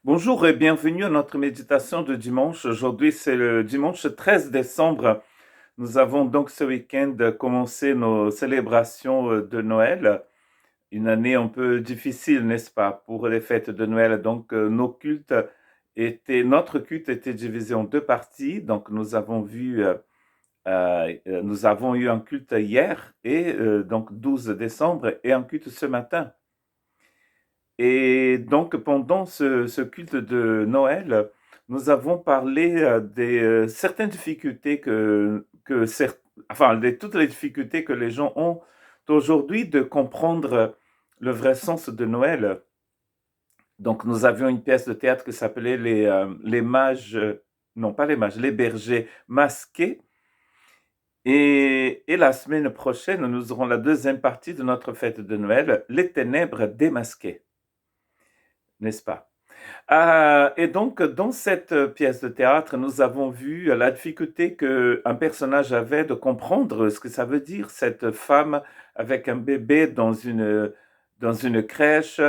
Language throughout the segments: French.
Bonjour et bienvenue à notre méditation de dimanche. Aujourd'hui, c'est le dimanche 13 décembre. Nous avons donc ce week-end commencé nos célébrations de Noël. Une année un peu difficile, n'est-ce pas, pour les fêtes de Noël. Donc, notre culte était divisé en deux parties. Donc, nous avons eu un culte hier et donc 12 décembre et un culte ce matin. Et donc, pendant ce culte de Noël, nous avons parlé des certaines difficultés toutes les difficultés que les gens ont aujourd'hui de comprendre le vrai sens de Noël. Donc, nous avions une pièce de théâtre qui s'appelait les mages, non pas les mages, les bergers masqués. Et la semaine prochaine, nous aurons la deuxième partie de notre fête de Noël, les ténèbres démasquées, n'est-ce pas? Et donc, dans cette pièce de théâtre, nous avons vu la difficulté qu'un personnage avait de comprendre ce que ça veut dire, cette femme avec un bébé dans une crèche,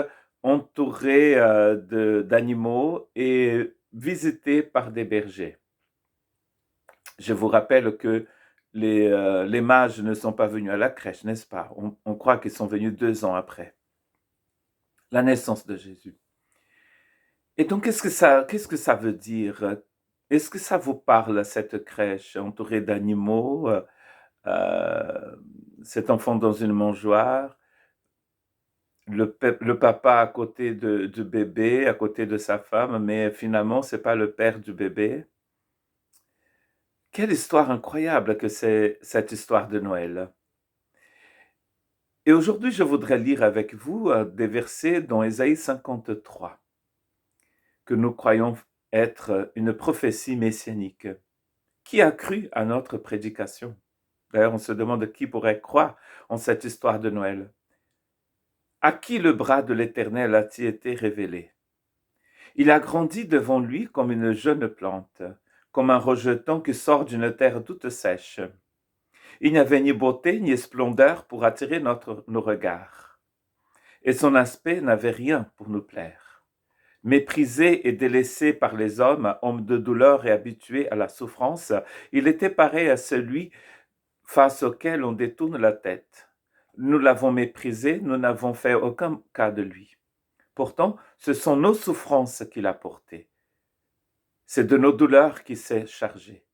entourée d'animaux et visitée par des bergers. Je vous rappelle que les mages ne sont pas venus à la crèche, n'est-ce pas? On croit qu'ils sont venus 2 ans après la naissance de Jésus. Et donc, qu'est-ce que ça veut dire? Est-ce que ça vous parle, cette crèche entourée d'animaux, cet enfant dans une mangeoire, le papa à côté du bébé, à côté de sa femme, mais finalement, c'est pas le père du bébé? Quelle histoire incroyable que c'est cette histoire de Noël. Et aujourd'hui, je voudrais lire avec vous des versets dans Ésaïe 53, que nous croyons être une prophétie messianique. Qui a cru à notre prédication? D'ailleurs, on se demande qui pourrait croire en cette histoire de Noël. À qui le bras de l'Éternel a-t-il été révélé? Il a grandi devant lui comme une jeune plante, comme un rejeton qui sort d'une terre toute sèche. Il n'y avait ni beauté ni splendeur pour attirer nos regards, et son aspect n'avait rien pour nous plaire. Méprisé et délaissé par les hommes, homme de douleur et habitué à la souffrance, il était pareil à celui face auquel on détourne la tête. Nous l'avons méprisé, nous n'avons fait aucun cas de lui. Pourtant, ce sont nos souffrances qu'il a portées. C'est de nos douleurs qu'il s'est chargé.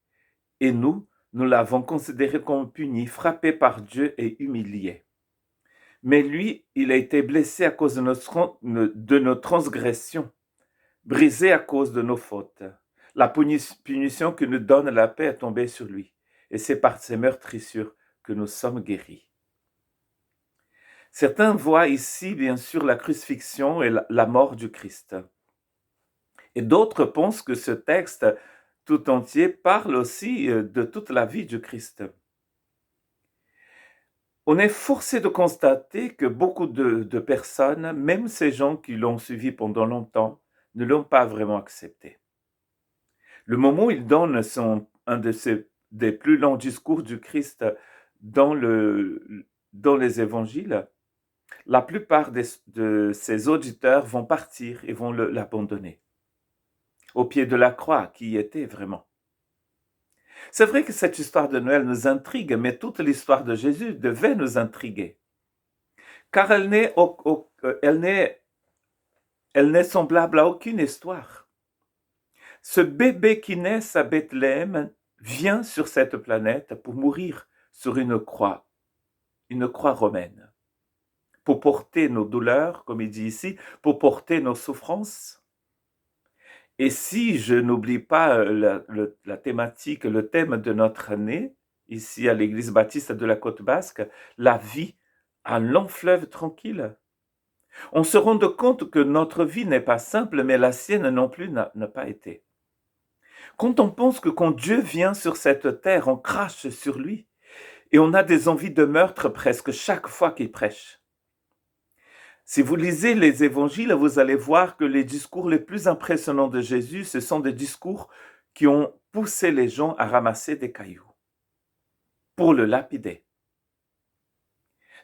Et nous l'avons considéré comme puni, frappé par Dieu et humilié. Mais lui, il a été blessé à cause de nos transgressions, brisé à cause de nos fautes. La punition qui nous donne la paix est tombée sur lui. Et c'est par ses meurtrissures que nous sommes guéris. Certains voient ici, bien sûr, la crucifixion et la mort du Christ. Et d'autres pensent que ce texte tout entier parle aussi de toute la vie du Christ. On est forcé de constater que beaucoup de personnes, même ces gens qui l'ont suivi pendant longtemps, ne l'ont pas vraiment accepté. Le moment où il donne des plus longs discours du Christ dans, dans les évangiles, la plupart de ses auditeurs vont partir et vont l'abandonner au pied de la croix qui y était vraiment. C'est vrai que cette histoire de Noël nous intrigue, mais toute l'histoire de Jésus devait nous intriguer, car elle n'est semblable à aucune histoire. Ce bébé qui naît à Bethléem vient sur cette planète pour mourir sur une croix romaine, pour porter nos douleurs, comme il dit ici, pour porter nos souffrances. Et si je n'oublie pas la thématique, le thème de notre année, ici à l'église baptiste de la Côte Basque, la vie, un long fleuve tranquille. On se rend compte que notre vie n'est pas simple, mais la sienne non plus n'a pas été. Quand on pense que quand Dieu vient sur cette terre, on crache sur lui, et on a des envies de meurtre presque chaque fois qu'il prêche. Si vous lisez les évangiles, vous allez voir que les discours les plus impressionnants de Jésus, ce sont des discours qui ont poussé les gens à ramasser des cailloux pour le lapider.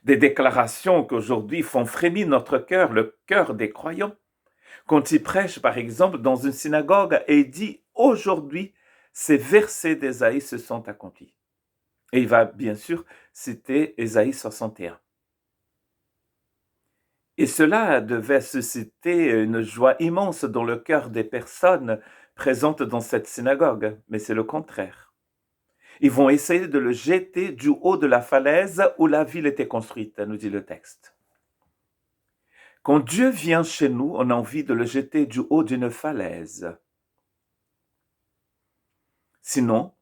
Des déclarations qu'aujourd'hui font frémir notre cœur, le cœur des croyants. Quand il prêche, par exemple, dans une synagogue et il dit « Aujourd'hui, ces versets d'Ésaïe se sont accomplis ». Et il va bien sûr citer Ésaïe 61. Et cela devait susciter une joie immense dans le cœur des personnes présentes dans cette synagogue, mais c'est le contraire. Ils vont essayer de le jeter du haut de la falaise où la ville était construite, nous dit le texte. Quand Dieu vient chez nous, on a envie de le jeter du haut d'une falaise. Sinon,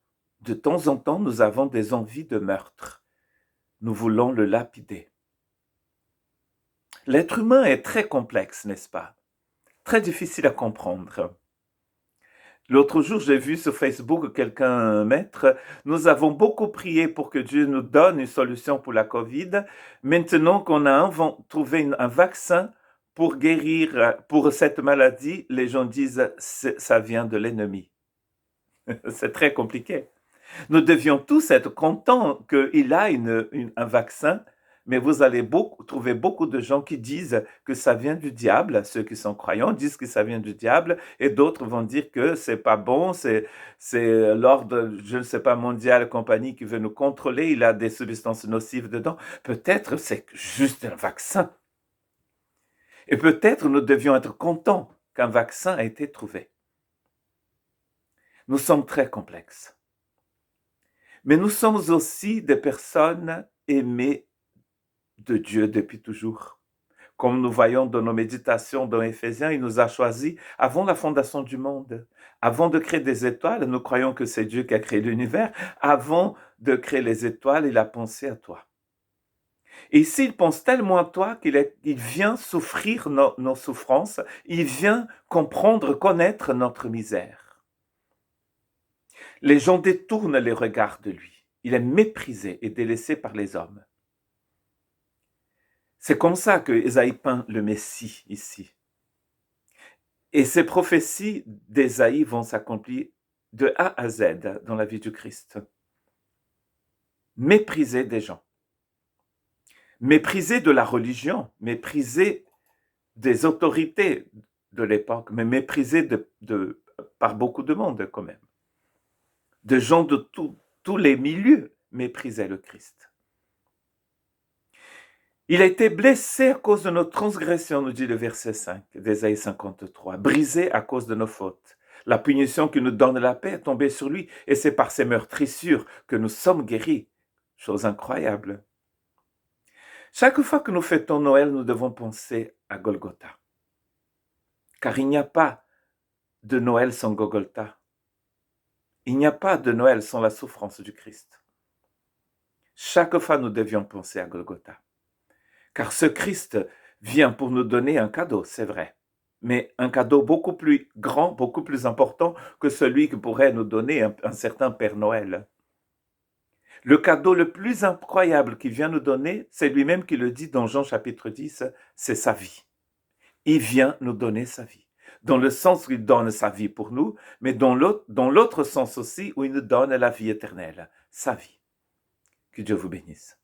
de temps en temps, nous avons des envies de meurtre. Nous voulons le lapider. L'être humain est très complexe, n'est-ce pas? Très difficile à comprendre. L'autre jour, j'ai vu sur Facebook quelqu'un mettre « Nous avons beaucoup prié pour que Dieu nous donne une solution pour la Covid. Maintenant qu'on a trouvé un vaccin pour guérir pour cette maladie, les gens disent « ça vient de l'ennemi ». C'est très compliqué. Nous devions tous être contents qu'il a un vaccin, mais vous allez trouver beaucoup de gens qui disent que ça vient du diable. Ceux qui sont croyants disent que ça vient du diable, et d'autres vont dire que c'est pas bon, c'est l'ordre, je ne sais pas, mondial, compagnie qui veut nous contrôler, il a des substances nocives dedans. Peut-être c'est juste un vaccin. Et peut-être nous devions être contents qu'un vaccin a été trouvé. Nous sommes très complexes. Mais nous sommes aussi des personnes aimées de Dieu depuis toujours. Comme nous voyons dans nos méditations dans Éphésiens, il nous a choisis avant la fondation du monde. Avant de créer des étoiles, nous croyons que c'est Dieu qui a créé l'univers. Avant de créer les étoiles, il a pensé à toi. Et ici, il pense tellement à toi qu'il vient souffrir nos souffrances, il vient comprendre, connaître notre misère. Les gens détournent les regards de lui. Il est méprisé et délaissé par les hommes. C'est comme ça que Ésaïe peint le Messie ici. Et ces prophéties d'Ésaïe vont s'accomplir de A à Z dans la vie du Christ. Méprisé des gens. Méprisé de la religion. Méprisé des autorités de l'époque. Mais méprisé par beaucoup de monde quand même. De gens de tous les milieux méprisaient le Christ. Il a été blessé à cause de nos transgressions, nous dit le verset 5 d'Ésaïe 53, brisé à cause de nos fautes. La punition qui nous donne la paix est tombée sur lui, et c'est par ses meurtrissures que nous sommes guéris. Chose incroyable. Chaque fois que nous fêtons Noël, nous devons penser à Golgotha. Car il n'y a pas de Noël sans Golgotha. Il n'y a pas de Noël sans la souffrance du Christ. Chaque fois, nous devions penser à Golgotha. Car ce Christ vient pour nous donner un cadeau, c'est vrai. Mais un cadeau beaucoup plus grand, beaucoup plus important que celui que pourrait nous donner un certain Père Noël. Le cadeau le plus incroyable qu'il vient nous donner, c'est lui-même qui le dit dans Jean chapitre 10, c'est sa vie. Il vient nous donner sa vie. Dans le sens où il donne sa vie pour nous, mais dans l'autre sens aussi où il nous donne la vie éternelle, sa vie. Que Dieu vous bénisse.